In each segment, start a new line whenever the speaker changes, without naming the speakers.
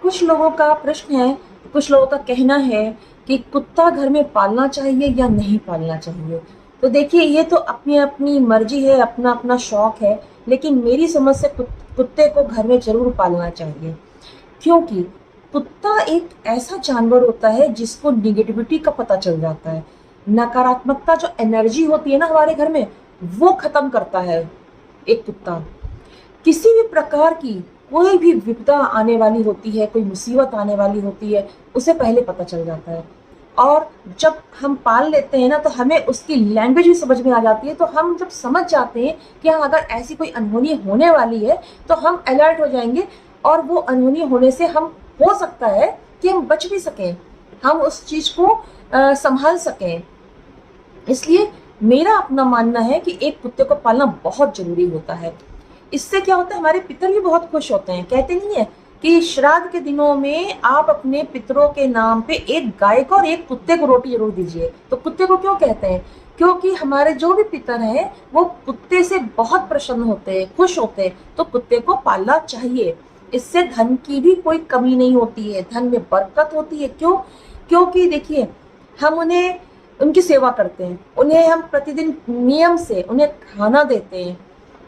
कुछ लोगों का प्रश्न है, कुछ लोगों का कहना है कि कुत्ता घर में पालना चाहिए या नहीं पालना चाहिए। तो देखिए, ये तो अपनी अपनी मर्जी है, अपना अपना शौक है, लेकिन मेरी समझ से कुत्ते को घर में जरूर पालना चाहिए। क्योंकि कुत्ता एक ऐसा जानवर होता है जिसको निगेटिविटी का पता चल जाता है। नकारात्मकता जो एनर्जी होती है ना हमारे घर में, वो खत्म करता है एक कुत्ता। किसी भी प्रकार की कोई भी विपदा आने वाली होती है, कोई मुसीबत आने वाली होती है, उसे पहले पता चल जाता है। और जब हम पाल लेते हैं ना, तो हमें उसकी लैंग्वेज भी समझ में आ जाती है। तो हम जब समझ जाते हैं कि हाँ, अगर ऐसी कोई अनहोनी होने वाली है तो हम अलर्ट हो जाएंगे, और वो अनहोनी होने से हम, हो सकता है कि हम बच भी सकें, हम उस चीज को संभाल सकें। इसलिए मेरा अपना मानना है कि एक कुत्ते को पालना बहुत जरूरी होता है। इससे क्या होता है, हमारे पितर भी बहुत खुश होते हैं। कहते नहीं है कि श्राद्ध के दिनों में आप अपने पितरों के नाम पे एक गाय को और एक कुत्ते को रोटी जरूर दीजिए। तो कुत्ते को क्यों कहते हैं? क्योंकि हमारे जो भी पितर हैं वो कुत्ते से बहुत प्रसन्न होते हैं, खुश होते हैं। तो कुत्ते को पालना चाहिए। इससे धन की भी कोई कमी नहीं होती है, धन में बरकत होती है। क्यों? क्योंकि देखिए, हम उन्हें, उनकी सेवा करते हैं, उन्हें हम प्रतिदिन नियम से उन्हें खाना देते हैं,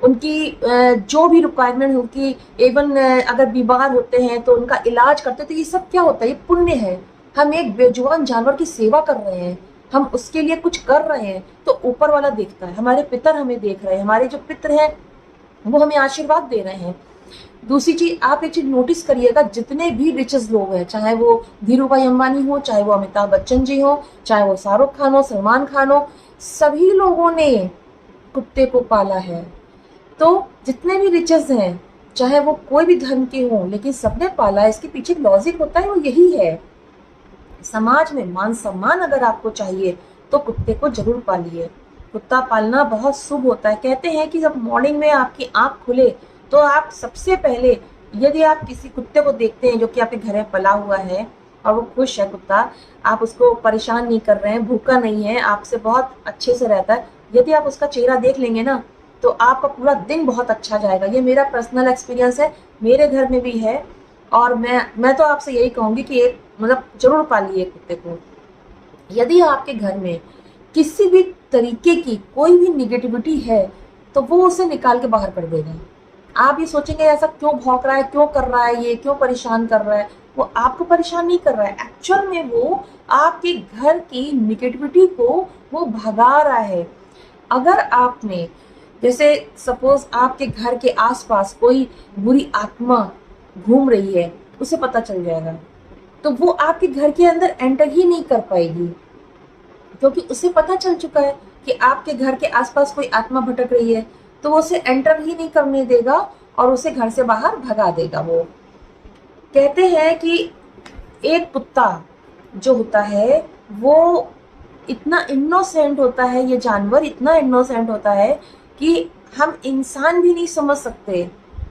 उनकी जो भी रिक्वायरमेंट होगी, इवन अगर बीमार होते हैं तो उनका इलाज करते हैं। तो ये सब क्या होता है? ये पुण्य है। हम एक बेजुबान जानवर की सेवा कर रहे हैं, हम उसके लिए कुछ कर रहे हैं, तो ऊपर वाला देखता है, हमारे पितर हमें देख रहे हैं, हमारे जो पितर हैं वो हमें आशीर्वाद दे रहे हैं। दूसरी चीज, आप एक चीज नोटिस करिएगा, जितने भी रिचेस लोग हैं, चाहे वो धीरू भाई अंबानी हो, चाहे वो अमिताभ बच्चन जी हो, चाहे वो शाहरुख खान हो, सलमान खान हो, सभी लोगों ने कुत्ते को पाला है। तो जितने भी रिचेस हैं, चाहे वो कोई भी धर्म के हों, लेकिन सबने पाला है। इसके पीछे लॉजिक होता है, वो यही है। समाज में मान सम्मान अगर आपको चाहिए तो कुत्ते को जरूर पालिए। कुत्ता पालना बहुत शुभ होता है। कहते हैं कि जब मॉर्निंग में आपकी आंख खुले तो आप सबसे पहले, यदि आप किसी कुत्ते को देखते हैं जो कि आपके घर में पला हुआ है और वो खुश है कुत्ता, आप उसको परेशान नहीं कर रहे हैं, भूखा नहीं है, आपसे बहुत अच्छे से रहता है, यदि आप उसका चेहरा देख लेंगे ना, तो आपका पूरा दिन बहुत अच्छा जाएगा। ये मेरा पर्सनल एक्सपीरियंस है, मेरे घर में भी है। और मैं तो आपसे यही कहूंगी कि एक मतलब जरूर पालिए कुत्ते को। यदि आपके घर में किसी भी तरीके की कोई भी निगेटिविटी है तो वो उसे निकाल के बाहर कर देगा। आप ये सोचेंगे ऐसा क्यों भौंक रहा है, क्यों कर रहा है, ये क्यों परेशान कर रहा है, वो आपको परेशान नहीं कर रहा है, एक्चुअल में वो आपके घर की निगेटिविटी को वो भगा रहा है। अगर आपने, जैसे सपोज आपके घर के आसपास कोई बुरी आत्मा घूम रही है, उसे पता चल जाएगा, तो वो आपके घर के अंदर एंटर ही नहीं कर पाएगी, क्योंकि उसे पता चल चुका है कि आपके घर के आसपास कोई आत्मा भटक रही है, तो वो उसे एंटर ही नहीं करने देगा और उसे घर से बाहर भगा देगा। वो कहते हैं कि एक कुत्ता जो होता है वो इतना इनोसेंट होता है, ये जानवर इतना इनोसेंट होता है कि हम इंसान भी नहीं समझ सकते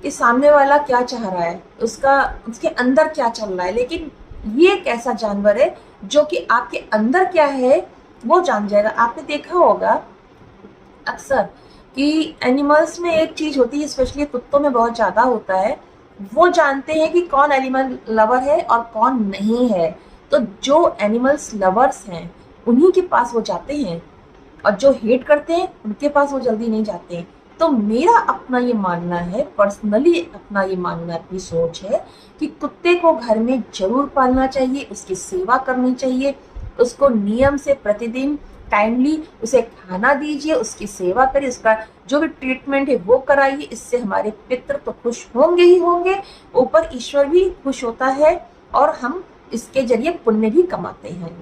कि सामने वाला क्या चाह रहा है, उसके अंदर क्या चल रहा है। लेकिन ये एक ऐसा जानवर है जो कि आपके अंदर क्या है वो जान जाएगा। आपने देखा होगा अक्सर कि एनिमल्स में एक चीज होती है, स्पेशली कुत्तों में बहुत ज्यादा होता है, वो जानते हैं कि कौन एनिमल लवर है और कौन नहीं है। तो जो एनिमल्स लवर्स हैं उन्हीं के पास वो जाते हैं, और जो हेट करते हैं उनके पास वो जल्दी नहीं जाते हैं। तो मेरा अपना ये मानना है, पर्सनली अपना ये मानना, अपनी सोच है कि कुत्ते को घर में जरूर पालना चाहिए, उसकी सेवा करनी चाहिए, उसको नियम से प्रतिदिन टाइमली उसे खाना दीजिए, उसकी सेवा करिए, उसका जो भी ट्रीटमेंट है वो कराइए। इससे हमारे पितृ तो खुश होंगे ही होंगे, ऊपर ईश्वर भी खुश होता है, और हम इसके जरिए पुण्य भी कमाते हैं।